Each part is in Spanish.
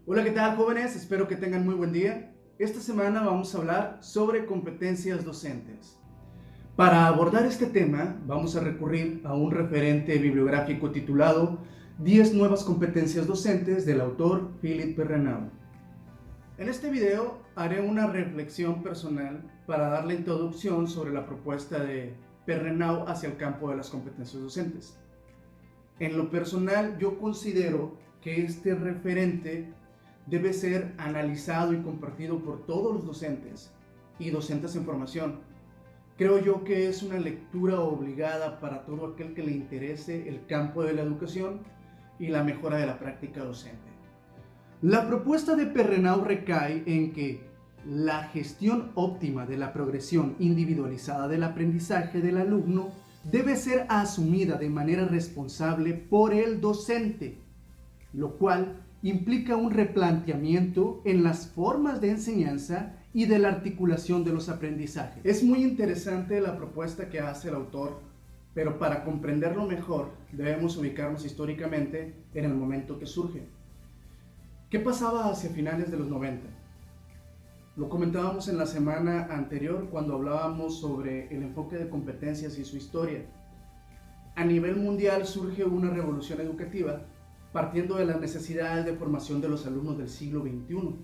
Hola, ¿qué tal, jóvenes? Espero que tengan muy buen día. Esta semana vamos a hablar sobre competencias docentes. Para abordar este tema, vamos a recurrir a un referente bibliográfico titulado 10 nuevas competencias docentes del autor Philippe Perrenau. En este video haré una reflexión personal para dar la introducción sobre la propuesta de Perrenau hacia el campo de las competencias docentes. En lo personal, yo considero que este referente debe ser analizado y compartido por todos los docentes y docentes en formación. Creo yo que es una lectura obligada para todo aquel que le interese el campo de la educación y la mejora de la práctica docente. La propuesta de Perrenau recae en que la gestión óptima de la progresión individualizada del aprendizaje del alumno debe ser asumida de manera responsable por el docente, lo cual implica un replanteamiento en las formas de enseñanza y de la articulación de los aprendizajes. Es muy interesante la propuesta que hace el autor, pero para comprenderlo mejor debemos ubicarnos históricamente en el momento que surge. ¿Qué pasaba hacia finales de los 90? Lo comentábamos en la semana anterior cuando hablábamos sobre el enfoque de competencias y su historia. A nivel mundial surge una revolución educativa partiendo de las necesidades de formación de los alumnos del siglo XXI.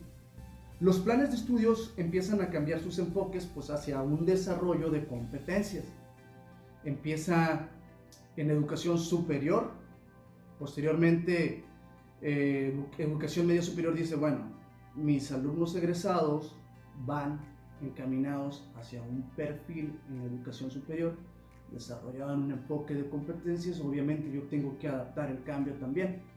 Los planes de estudios empiezan a cambiar sus enfoques hacia un desarrollo de competencias. Empieza en educación superior, posteriormente educación media superior dice, bueno, mis alumnos egresados van encaminados hacia un perfil en educación superior, desarrollado en un enfoque de competencias. Obviamente yo tengo que adaptar el cambio también.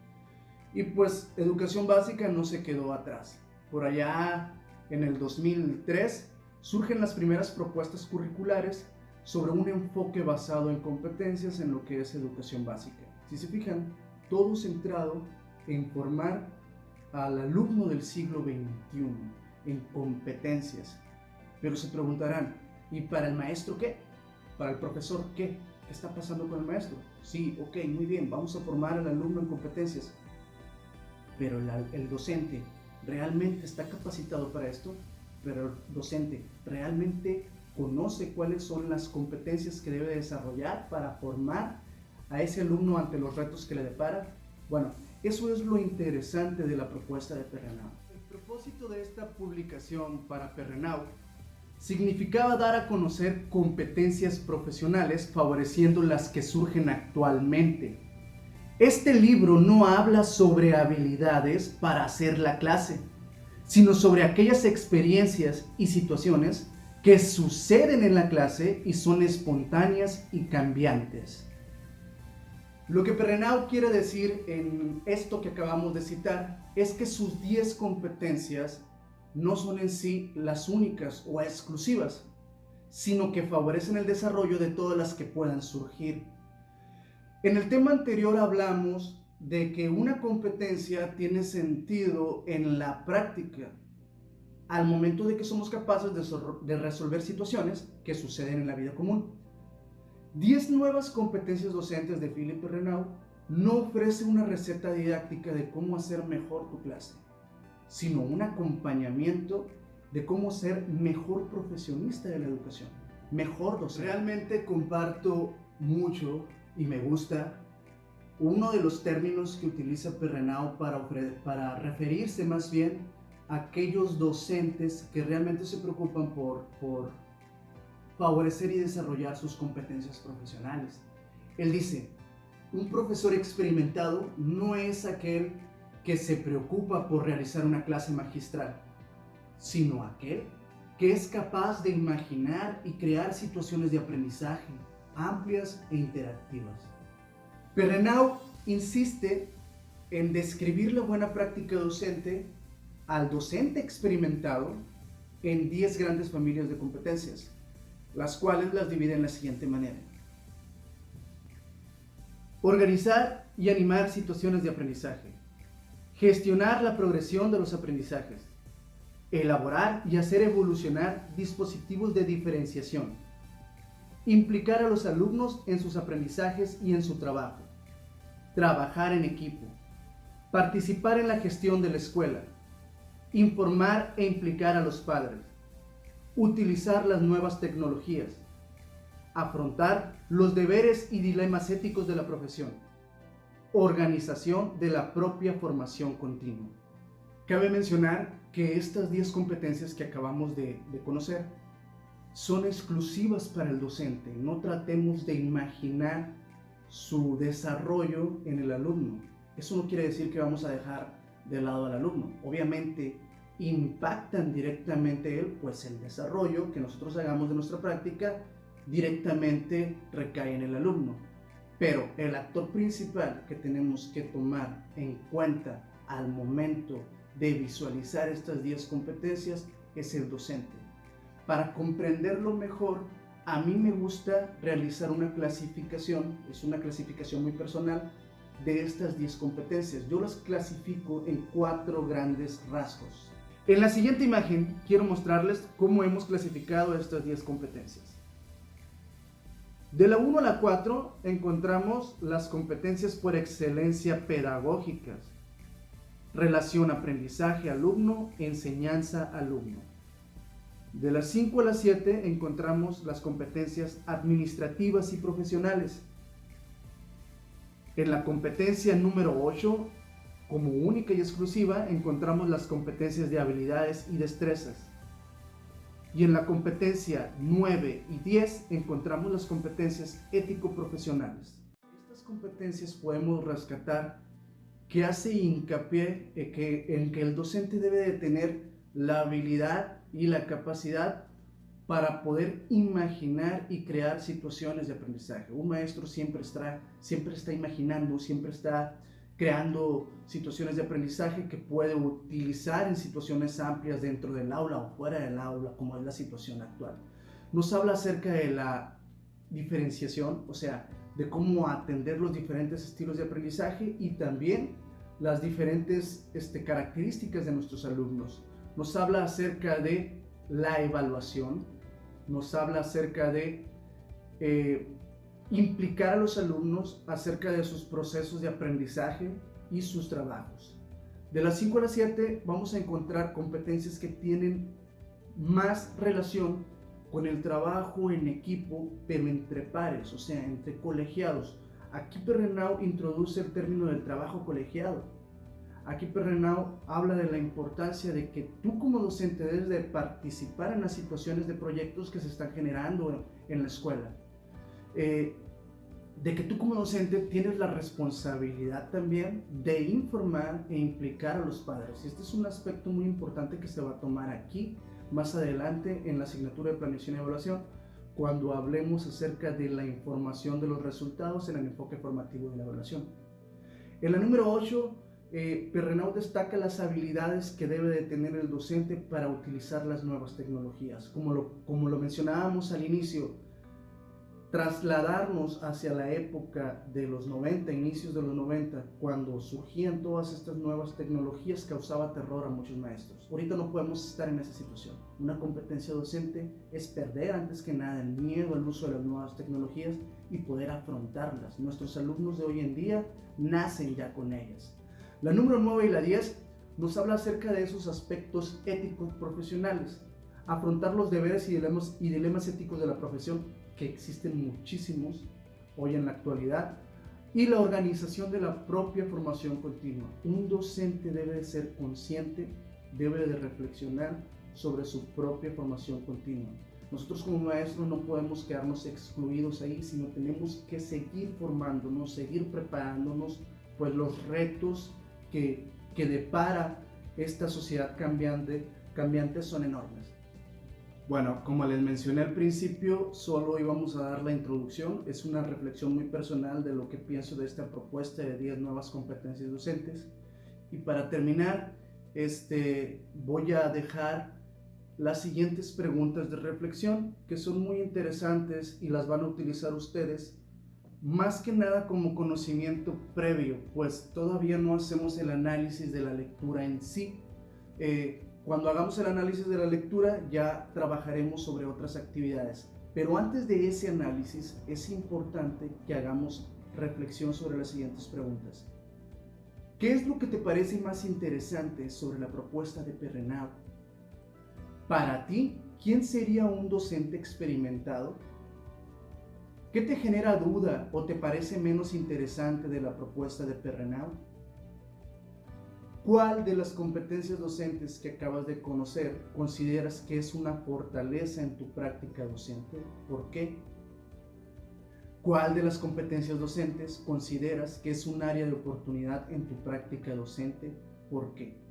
Y pues educación básica no se quedó atrás. Por allá en el 2003 surgen las primeras propuestas curriculares sobre un enfoque basado en competencias en lo que es educación básica. Si se fijan, todo centrado en formar al alumno del siglo XXI en competencias. Pero se preguntarán, ¿y para el maestro qué? ¿Para el profesor qué? ¿Qué está pasando con el maestro? Sí, ok, muy bien, vamos a formar al alumno en competencias. Pero el docente realmente está capacitado para esto, pero el docente realmente conoce cuáles son las competencias que debe desarrollar para formar a ese alumno ante los retos que le depara. Bueno, eso es lo interesante de la propuesta de Perrenau. El propósito de esta publicación para Perrenau significaba dar a conocer competencias profesionales favoreciendo las que surgen actualmente. Este libro no habla sobre habilidades para hacer la clase, sino sobre aquellas experiencias y situaciones que suceden en la clase y son espontáneas y cambiantes. Lo que Perrenau quiere decir en esto que acabamos de citar es que sus 10 competencias no son en sí las únicas o exclusivas, sino que favorecen el desarrollo de todas las que puedan surgir. En el tema anterior hablamos de que una competencia tiene sentido en la práctica, al momento de que somos capaces de resolver situaciones que suceden en la vida común. 10 nuevas competencias docentes de Philippe Perrenau no ofrece una receta didáctica de cómo hacer mejor tu clase, sino un acompañamiento de cómo ser mejor profesionista de la educación, mejor docente. Realmente comparto mucho y me gusta uno de los términos que utiliza Perrenau para referirse más bien a aquellos docentes que realmente se preocupan por favorecer y desarrollar sus competencias profesionales. Él dice, un profesor experimentado no es aquel que se preocupa por realizar una clase magistral, sino aquel que es capaz de imaginar y crear situaciones de aprendizaje amplias e interactivas. Perrenau insiste en describir la buena práctica docente al docente experimentado en 10 grandes familias de competencias, las cuales las divide en la siguiente manera. Organizar y animar situaciones de aprendizaje. Gestionar la progresión de los aprendizajes. Elaborar y hacer evolucionar dispositivos de diferenciación. Implicar a los alumnos en sus aprendizajes y en su trabajo. Trabajar en equipo. Participar en la gestión de la escuela. Informar e implicar a los padres. Utilizar las nuevas tecnologías. Afrontar los deberes y dilemas éticos de la profesión. Organización de la propia formación continua. Cabe mencionar que estas 10 competencias que acabamos de conocer son exclusivas para el docente. No tratemos de imaginar su desarrollo en el alumno. Eso no quiere decir que vamos a dejar de lado al alumno. Obviamente impactan directamente él, pues el desarrollo que nosotros hagamos de nuestra práctica directamente recae en el alumno. Pero el actor principal que tenemos que tomar en cuenta al momento de visualizar estas 10 competencias es el docente. Para comprenderlo mejor, a mí me gusta realizar una clasificación, es una clasificación muy personal, de estas 10 competencias. Yo las clasifico en 4 grandes rasgos. En la siguiente imagen quiero mostrarles cómo hemos clasificado estas 10 competencias. De la 1 a la 4 encontramos las competencias por excelencia pedagógicas. Relación aprendizaje-alumno, enseñanza-alumno. De las 5 a las 7 encontramos las competencias administrativas y profesionales. En la competencia número 8, como única y exclusiva, encontramos las competencias de habilidades y destrezas. Y en la competencia 9 y 10 encontramos las competencias ético-profesionales. Estas competencias podemos rescatar que hace hincapié en que el docente debe de tener la habilidad y la capacidad para poder imaginar y crear situaciones de aprendizaje. Un maestro siempre está imaginando, siempre está creando situaciones de aprendizaje que puede utilizar en situaciones amplias dentro del aula o fuera del aula, como es la situación actual. Nos habla acerca de la diferenciación, o sea, de cómo atender los diferentes estilos de aprendizaje y también las diferentes características de nuestros alumnos. Nos habla acerca de la evaluación, nos habla acerca de implicar a los alumnos acerca de sus procesos de aprendizaje y sus trabajos. De las 5 a las 7 vamos a encontrar competencias que tienen más relación con el trabajo en equipo, pero entre pares, o sea, entre colegiados. Aquí Perrenau introduce el término del trabajo colegiado. Aquí Perrenau habla de la importancia de que tú como docente debes de participar en las situaciones de proyectos que se están generando en la escuela. De que tú como docente tienes la responsabilidad también de informar e implicar a los padres. Y este es un aspecto muy importante que se va a tomar aquí más adelante en la asignatura de planeación y evaluación, cuando hablemos acerca de la información de los resultados en el enfoque formativo de la evaluación. En la número 8, Perrenau destaca las habilidades que debe de tener el docente para utilizar las nuevas tecnologías. Como lo mencionábamos al inicio, trasladarnos hacia la época de los 90, inicios de los 90, cuando surgían todas estas nuevas tecnologías, causaba terror a muchos maestros. Ahorita no podemos estar en esa situación. Una competencia docente es perder antes que nada el miedo al uso de las nuevas tecnologías y poder afrontarlas. Nuestros alumnos de hoy en día nacen ya con ellas. La número 9 y la 10 nos habla acerca de esos aspectos éticos profesionales, afrontar los deberes y dilemas éticos de la profesión, que existen muchísimos hoy en la actualidad, y la organización de la propia formación continua. Un docente debe de ser consciente, debe de reflexionar sobre su propia formación continua. Nosotros como maestros no podemos quedarnos excluidos ahí, sino tenemos que seguir formándonos, seguir preparándonos, pues los retos que depara esta sociedad cambiante son enormes. Bueno, como les mencioné al principio, solo íbamos a dar la introducción. Es una reflexión muy personal de lo que pienso de esta propuesta de 10 nuevas competencias docentes. Y para terminar, voy a dejar las siguientes preguntas de reflexión, que son muy interesantes y las van a utilizar ustedes, más que nada como conocimiento previo, pues todavía no hacemos el análisis de la lectura en sí. Cuando hagamos el análisis de la lectura ya trabajaremos sobre otras actividades, pero antes de ese análisis es importante que hagamos reflexión sobre las siguientes preguntas. ¿Qué es lo que te parece más interesante sobre la propuesta de Perrenau? Para ti, ¿quién sería un docente experimentado? ¿Qué te genera duda o te parece menos interesante de la propuesta de Perrenau? ¿Cuál de las competencias docentes que acabas de conocer consideras que es una fortaleza en tu práctica docente? ¿Por qué? ¿Cuál de las competencias docentes consideras que es un área de oportunidad en tu práctica docente? ¿Por qué?